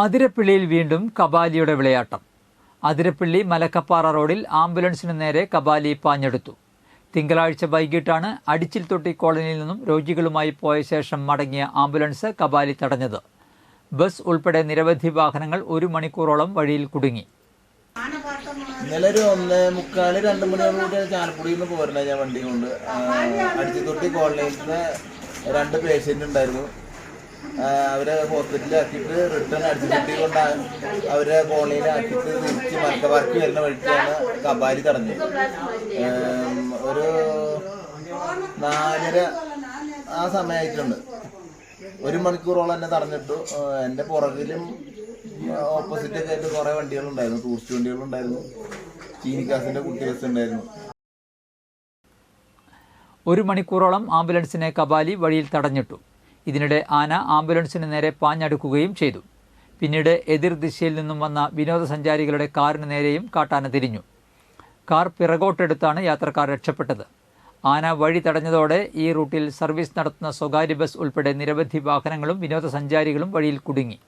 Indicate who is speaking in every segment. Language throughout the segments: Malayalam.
Speaker 1: അതിരപ്പിള്ളിയിൽ വീണ്ടും കബാലിയുടെ വിളയാട്ടം. അതിരപ്പിള്ളി മലക്കപ്പാറ റോഡിൽ ആംബുലൻസിനു നേരെ കബാലി പാഞ്ഞെടുത്തു. തിങ്കളാഴ്ച വൈകിട്ടാണ് അടിച്ചിൽത്തൊട്ടി കോളനിയിൽ നിന്നും രോഗികളുമായി പോയ ശേഷം മടങ്ങിയ ആംബുലൻസ് കബാലി തടഞ്ഞത്. ബസ് ഉൾപ്പെടെ നിരവധി വാഹനങ്ങൾ 1 മണിക്കൂറോളം വഴിയിൽ കുടുങ്ങി.
Speaker 2: ഇന്നലെ ഒരു 1:45-2 മണിയോടുകൂടി ചാലക്കുടിയിൽ നിന്ന് പോരുന്ന ഞാൻ വണ്ടി കൊണ്ട് അടിച്ചിത്തൊട്ടി കോളനിയിലത്തെ 2 പേഷ്യൻ്റ് ഉണ്ടായിരുന്നു. അവരെ ഹോസ്പിറ്റലിലാക്കിയിട്ട് റിട്ടേൺ അടിച്ചിത്തൊട്ടി കൊണ്ട് അവരെ കോളനിയിലാക്കിയിട്ട് തിരിച്ച് മലക്കപ്പാറയ്ക്ക് വരുന്ന വഴിക്കാണ് കബാലി തടഞ്ഞത്. ഒരു 4:30 ആ സമയമായിട്ടുണ്ട്. 1 മണിക്കൂറോളം എന്നെ തടഞ്ഞിട്ടു. എൻ്റെ പുറകിലും ഓപ്പോസിറ്റൊക്കെ ആയിട്ട് കുറേ വണ്ടികളുണ്ടായിരുന്നു. ടൂറിസ്റ്റ് വണ്ടികളുണ്ടായിരുന്നു, ചീനിക്കാസിൻ്റെ കുട്ടി ബസ് ഉണ്ടായിരുന്നു.
Speaker 1: 1 മണിക്കൂറോളം ആംബുലൻസിനെ കബാലി വഴിയിൽ തടഞ്ഞിട്ടു. ഇതിനിടെ ആന ആംബുലൻസിന് നേരെ പാഞ്ഞടുക്കുകയും ചെയ്തു. പിന്നീട് എതിർ ദിശയിൽ നിന്നും വന്ന വിനോദസഞ്ചാരികളുടെ കാറിന് നേരെയും കാട്ടാന തിരിഞ്ഞു. കാർ പിറകോട്ടെടുത്താണ് യാത്രക്കാർ രക്ഷപ്പെട്ടത്. ആന വഴി തടഞ്ഞതോടെ ഈ റൂട്ടിൽ സർവീസ് നടത്തുന്ന സ്വകാര്യ ബസ് ഉൾപ്പെടെ നിരവധി വാഹനങ്ങളും വിനോദസഞ്ചാരികളും വഴിയിൽ കുടുങ്ങി.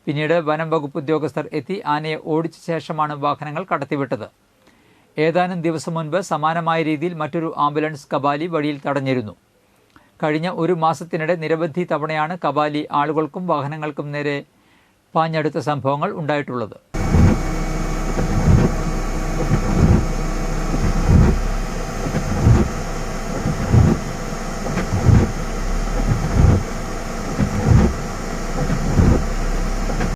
Speaker 1: പിന്നീട് വനം വകുപ്പ് ഉദ്യോഗസ്ഥർ എത്തി ആനയെ ഓടിച്ച ശേഷമാണ് വാഹനങ്ങൾ കടത്തിവിട്ടത്. ഏതാനും ദിവസം മുൻപ് സമാനമായ രീതിയിൽ മറ്റൊരു ആംബുലൻസ് കബാലി വഴിയിൽ തടഞ്ഞിരുന്നു. കഴിഞ്ഞ 1 മാസത്തിനിടെ നിരവധി തവണയാണ് കബാലി ആളുകൾക്കും വാഹനങ്ങൾക്കും നേരെ പാഞ്ഞടുത്ത സംഭവങ്ങൾ ഉണ്ടായിട്ടുള്ളത്.